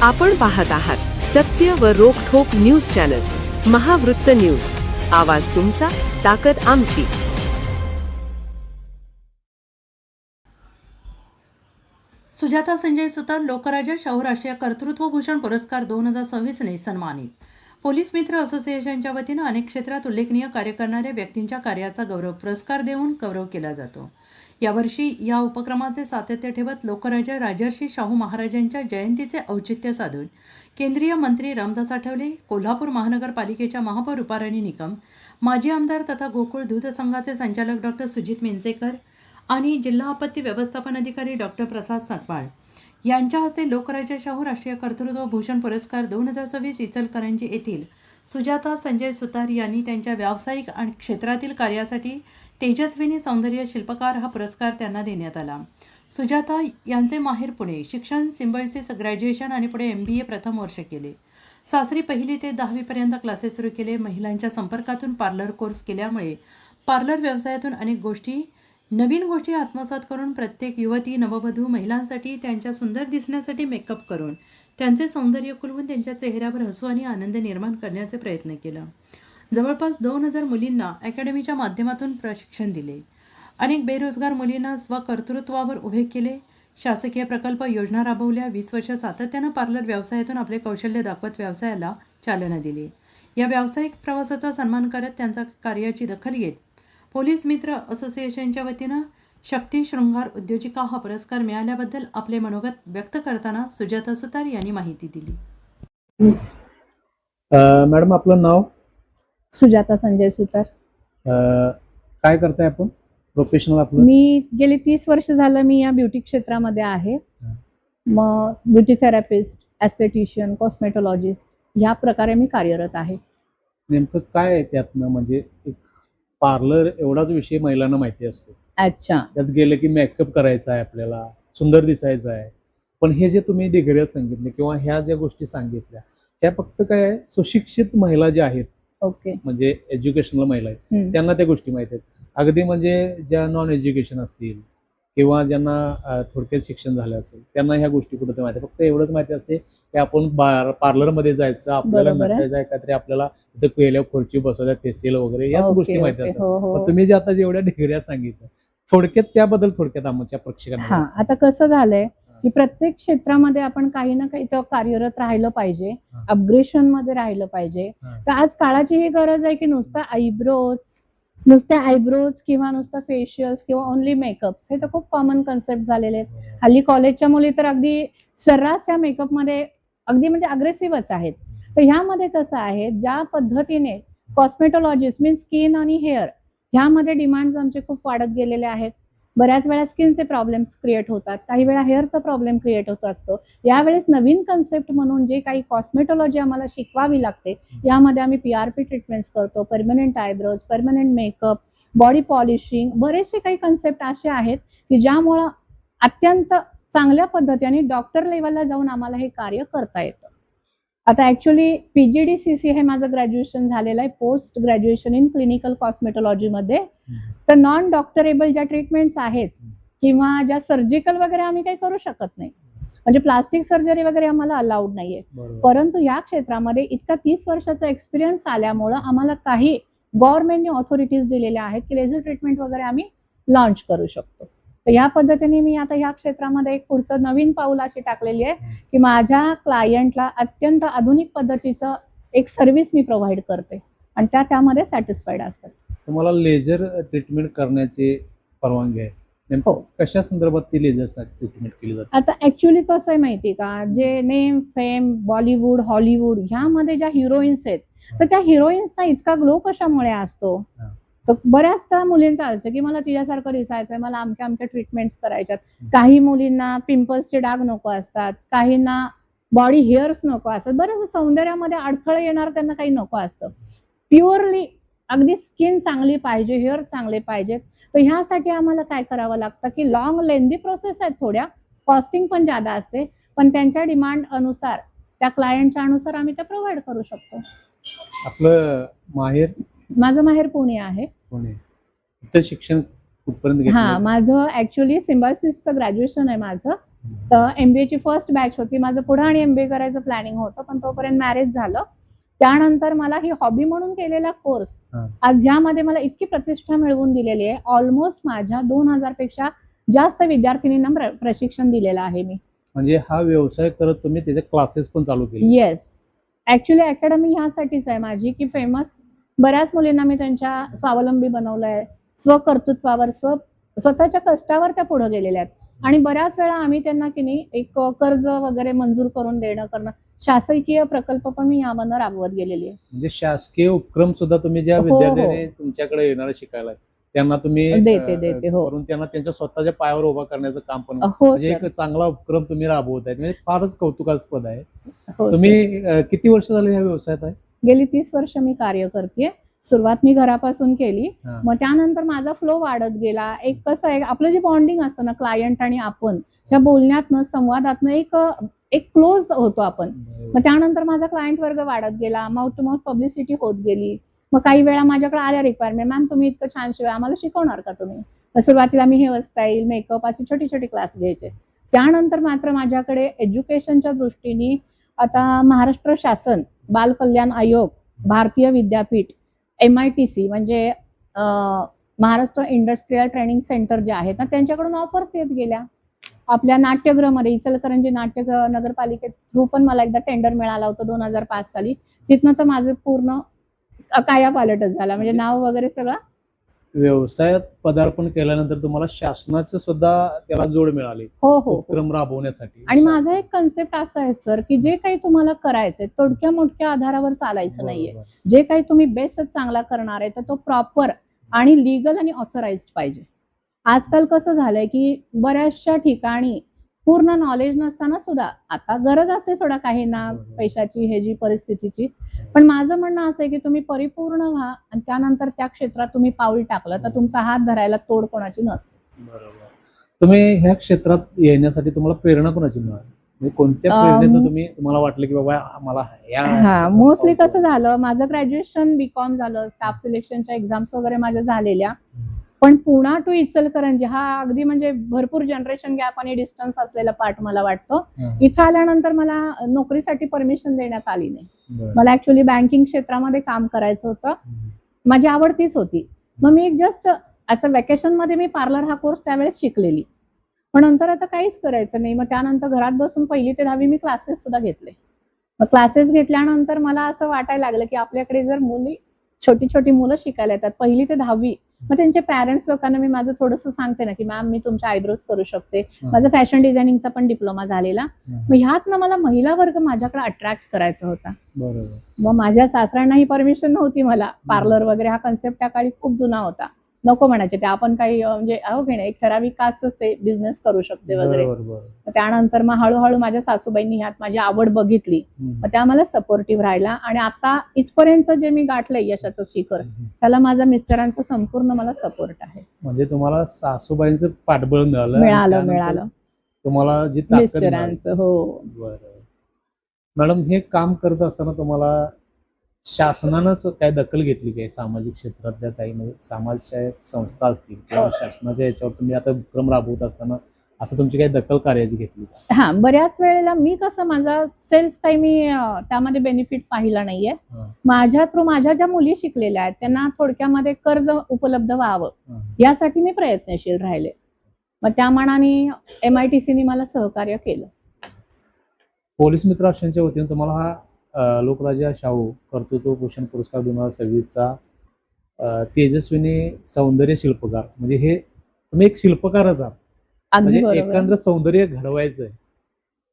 आपण पाहत आहात सत्य व रोखठोक न्यूज चॅनल महावृत्त न्यूज. आवाज तुमचा, ताकद आमची. सुजाता संजय सुतार लोकराजा शाहू राष्ट्रीय कर्तृत्व भूषण पुरस्कार 2026 ने सन्मानित. पोलीस मित्र असोसिएशनच्या वतीनं अनेक क्षेत्रात उल्लेखनीय कार्य करणाऱ्या व्यक्तींच्या कार्याचा गौरव पुरस्कार देऊन गौरव केला जातो. यावर्षी या उपक्रमाचे सातत्य ठेवत लोकराजा राजर्षी शाहू महाराजांच्या जयंतीचे औचित्य साधून केंद्रीय मंत्री रामदास आठवले, कोल्हापूर महानगरपालिकेच्या महापौर रुपाराणी निकम, माजी आमदार तथा गोकुळ दूध संघाचे संचालक डॉक्टर सुजित मेंचेकर आणि जिल्हा आपत्ती व्यवस्थापन अधिकारी डॉक्टर प्रसाद सकपाळ यांच्या हस्ते लोकराजा शाहू राष्ट्रीय कर्तृत्व भूषण पुरस्कार 2026 इचलकरंजी येथील सुजाता संजय सुतार यांनी त्यांच्या व्यावसायिक आणि क्षेत्रातील कार्यासाठी तेजस्विनी सौंदर्य शिल्पकार हा पुरस्कार त्यांना देण्यात आला. सुजाता यांचे माहेर पुणे, शिक्षण सिम्बायोसिस ग्रॅज्युएशन आणि पुढे MBA प्रथम वर्ष केले. सासरी 1ली ते 10वी पर्यंत क्लासेस सुरू केले. महिलांच्या संपर्कातून पार्लर कोर्स केल्यामुळे पार्लर व्यवसायातून अनेक नवीन गोष्टी आत्मसात करून प्रत्येक युवती नववधू महिलांसाठी त्यांच्या सुंदर दिसण्यासाठी मेकअप करून त्यांचे सौंदर्य खुलवून त्यांच्या चेहऱ्यावर हसू आणि आनंद निर्माण करण्याचे प्रयत्न केला. जवळपास 2000 मुलींना अकॅडमीच्या माध्यमातून प्रशिक्षण दिले. अनेक बेरोजगार मुलींना स्वकर्तृत्वावर उभे केले. शासकीय प्रकल्प योजना राबवल्या. 20 वर्ष सातत्यानं पार्लर व्यवसायातून आपले कौशल्य दाखवत व्यवसायाला चालना दिली. या व्यावसायिक प्रवासाचा सन्मान करत त्यांचा कार्याची दखल घेत पोलीस मित्र असोसिएशनच्या वतीनं शक्ती शृंगार उद्योजिका हा पुरस्कार मिळाल्याबद्दल आपले मनोगत व्यक्त करताना सुजाता सुतार यांनी माहिती दिली. मॅडम, आपलं नाव? सुजाता संजय सुतार. काय करताय आपण? प्रोफेशनल आपलं? मी गेली 30 वर्ष झालं मी या ब्युटी क्षेत्रामध्ये आहे. मग ब्युटी थेरपिस्ट, एस्थेटिशियन, कॉस्मेटॉलॉजिस्ट या प्रकारे मी कार्यरत आहे. नेमकं काय आहे त्यातनं? म्हणजे एक पार्लर एवढाच विषय महिलांना माहिती असतो. अच्छा. त्यात गेलं की मेकअप करायचा आहे, आपल्याला सुंदर दिसायचं आहे. पण हे जे तुम्ही डिग्र्या सांगितले किंवा ह्या ज्या गोष्टी सांगितल्या त्या फक्त काय आहे, सुशिक्षित महिला ज्या आहेत, ओके, म्हणजे एज्युकेशनल महिला आहेत त्यांना त्या गोष्टी माहिती आहेत. अगदी म्हणजे ज्या नॉन एज्युकेशन असतील किंवा ज्यांना थोडक्यात शिक्षण झालं असेल त्यांना ह्या गोष्टी कुठं माहिती आहे. फक्त एवढंच माहिती असते की आपण पार्लरमध्ये जायचं, आपल्याला नटायचं आहे, काहीतरी आपल्याला तिथे पहिल्या खुर्ची बसवल्या, फेशियल वगैरे याच गोष्टी माहिती असतात. तुम्ही जे आता जेवढ्या डिग्र्या सांगितल्या थोडक्यात त्याबद्दल थोडक्यात आमच्या प्रेक्षकांना. आता कसं झालंय की प्रत्येक क्षेत्रामध्ये आपण काही ना काही कार्यरत राहिलं पाहिजे, अपग्रेशन मध्ये राहिलं पाहिजे. तर आज काळाची ही गरज आहे की नुसते आयब्रोज किंवा नुसतं फेशियल्स किंवा ओनली मेकअप्स हे तर खूप कॉमन कन्सेप्ट झालेले आहेत. हल्ली कॉलेजच्या मुली तर अगदी सर्रास या मेकअपमध्ये अगदी म्हणजे अग्रेसिव्हच आहेत. तर ह्यामध्ये कसं आहे, ज्या पद्धतीने कॉस्मेटॉलॉजिस्ट मीन्स स्किन आणि हेअर ह्यामध्ये डिमांड्स आमचे खूप वाढत गेलेले आहेत. बऱ्याच वेळा स्किनचे प्रॉब्लेम्स क्रिएट होतात, काही वेळा हेअरचा प्रॉब्लेम क्रिएट होत असतो. यावेळेस नवीन कन्सेप्ट म्हणून जे काही कॉस्मेटॉलॉजी आम्हाला शिकवावी लागते यामध्ये आम्ही PRP ट्रीटमेंट्स करतो, permanent eyebrows, permanent makeup, body polishing, बरेचसे काही कन्सेप्ट असे आहेत की ज्यामुळं अत्यंत चांगल्या पद्धतीने डॉक्टर लेवलला जाऊन आम्हाला हे कार्य करता येतं. आता ऍक्च्युली PGDCC हे माझं ग्रॅज्युएशन झालेलं आहे, पोस्ट ग्रॅज्युएशन इन क्लिनिकल कॉस्मेटॉलॉजीमध्ये. तर नॉन डॉक्टरेबल ज्या ट्रीटमेंट्स आहेत किंवा ज्या सर्जिकल वगैरे आम्ही काही करू शकत नाही, म्हणजे प्लास्टिक सर्जरी वगैरे आम्हाला अलाउड नाहीये. परंतु या क्षेत्रामध्ये इतका 30 वर्षाचा एक्सपिरियन्स आल्यामुळं आम्हाला काही गव्हर्नमेंटने ऑथॉरिटीज दिलेल्या आहेत की लेझर ट्रीटमेंट वगैरे आम्ही लॉन्च करू शकतो. तर या पद्धतीने मी आता ह्या क्षेत्रामध्ये एक पुढचं नवीन पाऊल अशी टाकलेली आहे की माझ्या क्लायंटला अत्यंत आधुनिक पद्धतीचं एक सर्व्हिस मी प्रोव्हाइड करते आणि त्यामध्ये सॅटिस्फाईड असतात. तुम्हाला लेझर ट्रीटमेंट करण्याची परवानगी आहे? हो. कशा संदर्भात ती लेझर ट्रीटमेंट केली जाते? आता ऍक्च्युली कसं आहे माहिती का, जे नेम फेम बॉलिवूड हॉलिवूड ह्यामध्ये ज्या हिरोईन्स आहेत तर त्या हिरोईन्सना इतका ग्लो कशामुळे असतो, तर बऱ्याचदा मुलींचं असतं की मला तिच्यासारखं दिसायचंय, मला अमक्या ट्रीटमेंट्स करायच्यात. काही मुलींना पिंपल्सचे डाग नको असतात, काहींना बॉडी हेअर्स नको असतात, बरेच सौंदर्यामध्ये अडथळे येणार त्यांना काही नको असतं. प्युअरली अगदी स्किन चांगली पाहिजे, हेअर चांगले पाहिजेत. तर ह्यासाठी आम्हाला काय करावं लागतं की लॉंग लेंदी प्रोसेस आहेत, थोड्या कॉस्टिंग पण जादा असते, पण त्यांच्या डिमांड अनुसार त्या क्लायंटच्या अनुसार आम्ही ते प्रोव्हाइड करू शकतो. आपलं माहेर? माझं माहेर पुणे आहे. पुणे. इथं शिक्षण कुठपर्यंत घेतलं? माझं ऍक्च्युली सिम्बायोसिसचं ग्रॅज्युएशन आहे माझं. तर MBA ची फर्स्ट बॅच होती. माझं पुढे आणि MBA करायचं प्लॅनिंग होतं, पण तोपर्यंत मॅरेज झालं. त्यानंतर मला ही हॉबी म्हणून केलेला कोर्स हा. आज ह्यामध्ये मला इतकी प्रतिष्ठा मिळवून दिलेली आहे. ऑलमोस्ट माझ्या 2000 पेक्षा जास्त विद्यार्थिनींना प्रशिक्षण दिलेलं आहे मी. म्हणजे हा व्यवसाय करत तुम्ही त्याचे क्लासेस पण चालू केले? येस, ऍक्च्युली अकॅडमी ह्यासाठीच आहे माझी, की फेमस बऱ्याच मुलींना मी त्यांच्या स्वावलंबी बनवलंय. स्वकर्तृत्वावर स्वतःच्या कष्टावर त्या पुढे गेलेल्या आहेत. आणि बऱ्याच वेळा आम्ही त्यांना की नाही एक कर्ज वगैरे मंजूर करून करणं, शासकीय प्रकल्प पण मी यामधनं राबवत गेलेली आहे. म्हणजे शासकीय उपक्रम सुद्धा तुम्ही ज्या हो, विद्यार्थ्यांनी तुमच्याकडे येणार शिकायला त्यांना तुम्ही देते, हो. करून त्यांना त्यांच्या स्वतःच्या पायावर उभा करण्याचं काम पण हो म्हणजे एक सर, चांगला उपक्रम तुम्ही राबवत आहे, म्हणजे फारच कौतुकास्पद आहे. हो सर. तुम्ही किती वर्ष झाले या व्यवसायात आहे? गेली 30 वर्ष मी कार्य करते. सुरुवात मी घरापासून केली. हा. मग त्यानंतर माझा फ्लो वाढत गेला. एक कसं आहे, आपलं जे बॉन्डिंग असतं ना क्लायंट आणि आपण, त्या बोलण्यातनं संवादातनं एक क्लोज होतो आपण. मग त्यानंतर माझा क्लायंट वर्ग वाढत गेला. माउथ टू माउथ पब्लिसिटी होत गेली. मग काही वेळा माझ्याकडे आल्या रिक्वायरमेंट, मॅम तुम्ही इतकं छान शिवाय आम्हाला शिकवणार का तुम्ही? मग सुरुवातीला मी हेअरस्टाईल, मेकअप अशी छोटी छोटी क्लास घ्यायचे. त्यानंतर मात्र माझ्याकडे एज्युकेशनच्या दृष्टीने आता महाराष्ट्र शासन, बाल कल्याण आयोग, भारतीय विद्यापीठ, MITC म्हणजे महाराष्ट्र इंडस्ट्रियल ट्रेनिंग सेंटर जे आहेत ना, त्यांच्याकडून ऑफर्स येत गेल्या. आपल्या नाट्यगृहामध्ये इचलकरंजी नाट्यगृह नगरपालिके थ्रू पण मला एकदा टेंडर मिळाला होता 2005 साली. तिथनं तर माझं पूर्ण कायापालटच झाला, म्हणजे नाव वगैरे सगळं. व्यवसायात पदार्पण केल्यानंतर तुम्हाला शासनाचं सुद्धा त्याला जोड मिळाली हो हो. उपक्रम राबवण्यासाठी. आणि माझा एक कन्सेप्ट असा आहे सर, की जे काही तुम्हाला करायचंय तोडक्या मोडक्या आधारावर चालायचं नाहीये. बरोबर. जे काही तुम्ही बेसच चांगला करणार आहे तर तो प्रॉपर आणि लीगल आणि ऑथराइज्ड पाहिजे. आजकाल कसं झालंय की बऱ्याचशा ठिकाणी पूर्ण नॉलेज नसताना सुद्धा आता गरज असते सोडा काहींना बरोबर. पैशाची ह्याची परिस्थितीची, पण माझं म्हणणं असं आहे की तुम्ही परिपूर्ण व्हा आणि त्यानंतर त्या क्षेत्रात तुम्ही पाऊल टाकलं तर तुमचा हात धरायला तोड कोणाची नसते. बरोबर. तुम्ही ह्या क्षेत्रात येण्यासाठी तुम्हाला प्रेरणा कोणाची मिळाली? म्हणजे कोणत्या प्रेरणेनं तुम्हाला वाटलं की बाबा मला हा, मोस्टली कसं झालं, माझं ग्रॅज्युएशन BCom झालं, स्टाफ सिलेक्शनच्या एक्झाम्स वगैरे माझ्या झालेल्या, पण पुणा टू इचलकरंजी हा अगदी म्हणजे भरपूर जनरेशन गॅप आणि डिस्टन्स असलेला पार्ट मला वाटतो. इथं आल्यानंतर मला नोकरीसाठी परमिशन देण्यात आली नाही. मला ऍक्च्युली बँकिंग क्षेत्रामध्ये काम करायचं होतं. माझी आवड तीच होती. मग मी जस्ट असं वेकेशन मध्ये मी पार्लर हा कोर्स त्यावेळेस शिकलेली, पण नंतर आता काहीच करायचं नाही. मग त्यानंतर घरात बसून 1ली ते 10वी मी क्लासेस सुद्धा घेतले. मग क्लासेस घेतल्यानंतर मला असं वाटायला लागलं की आपल्याकडे जर छोटी छोटी मुलं शिकायला येतात 1ली ते 10वी, मग त्यांचे पॅरेंट्स लोकांना मी माझं थोडंसं सांगते ना की मॅम मी तुमच्या आयब्रोज करू शकते. माझं फॅशन डिझायनिंगचा पण डिप्लोमा झालेला. मग ह्यातनं मला महिला वर्ग माझ्याकडे अट्रॅक्ट करायचा होता. बरोबर. मग माझ्या सासऱ्यांनाही परमिशन नव्हती मला. पार्लर वगैरे हा कन्सेप्ट त्या काळी खूप जुना होता. नको म्हणायचे ते, आपण काही म्हणजे की नाही एक ठराविक कास्ट असते बिझनेस करू शकते वगैरे. त्यानंतर मग हळूहळू माझ्या सासूबाईंनी ह्यात माझी आवड बघितली, मग त्या मला सपोर्टिव्ह राहिला आणि आता इथपर्यंत जे मी गाठलंय यशाचं शिखर, त्याला माझ्या मिस्टरांचा संपूर्ण मला सपोर्ट आहे. म्हणजे तुम्हाला सासूबाईंचं पाठबळ मिळालं. मिळालं तुम्हाला जी ताकद मिळाली. मिस्टरांचं. हो. बरं. मॅडम, हे काम करत असताना तुम्हाला शासनानं काय दखल घेतली काय? सामाजिक क्षेत्रातल्या काही म्हणजे समाजसेवक संस्था असतील किंवा शासनाच्या याच्यावर तुम्ही आता उपक्रम राबवत असताना असं तुमची काही दखल कार्याची घेतली का? हा, बऱ्याच वेळेला मी कसं माझा सेल्फ काही मी त्यामध्ये बेनिफिट पाहिला नाहीये. माझ्या थ्रू माझ्या ज्या मुली शिकलेल्या आहेत त्यांना थोडक्यामध्ये कर्ज उपलब्ध व्हावं यासाठी मी प्रयत्नशील राहिले. मग त्या मानाने MITCने मला सहकार्य केलं. पोलीस मित्र ऑप्शनच्या वतीने तुम्हाला हा लोकराजा शाहू कर्तृत्व भूषण पुरस्कार 2026चा तेजस्विनी सौंदर्य शिल्पकार, म्हणजे हे तुम्ही एक शिल्पकारच आहात. म्हणजे एकंदर सौंदर्य घडवायचंय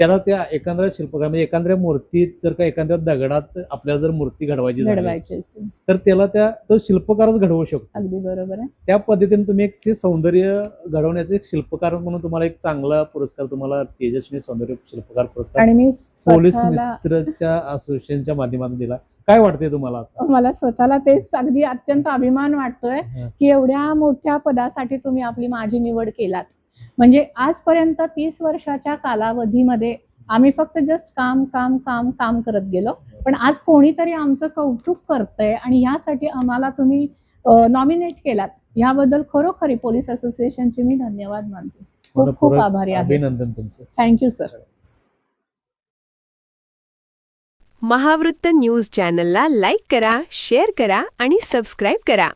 त्याला त्या एकंदर शिल्पकार म्हणजे एखाद्या मूर्तीत जर का एखाद्या दगडात आपल्याला जर मूर्ती घडवायची असेल तर त्याला तो शिल्पकारच घडवू शकतो. अगदी बरोबर आहे. त्या पद्धतीने तुम्ही एक ते सौंदर्य घडवण्याचे एक शिल्पकार म्हणून तुम्हाला एक चांगला पुरस्कार, तुम्हाला तेजस्वी सौंदर्य शिल्पकार पुरस्कार आणि मी पोलीस मित्रच्या असोसिएशनच्या माध्यमातून दिला. काय वाटतंय तुम्हाला? मला स्वतःला तेच अगदी अत्यंत अभिमान वाटतोय की एवढ्या मोठ्या पदासाठी तुम्ही माझी निवड केलात. म्हणजे आजपर्यंत 30 वर्षाच्या कालावधीमध्ये आम्ही फक्त जस्ट काम करत गेलो, पण आज कोणीतरी आमचं कौतुक करतंय आणि यासाठी आम्हाला तुम्ही नॉमिनेट केलात, याबद्दल खरोखरी पोलीस असोसिएशनचे मी धन्यवाद मानते. खूप खूप मनपूर्वक आभारी आहे. अभिनंदन तुमचं. Thank you sir. महावृत्त न्यूज चॅनलला लाईक करा, शेअर करा आणि सबस्क्राईब करा.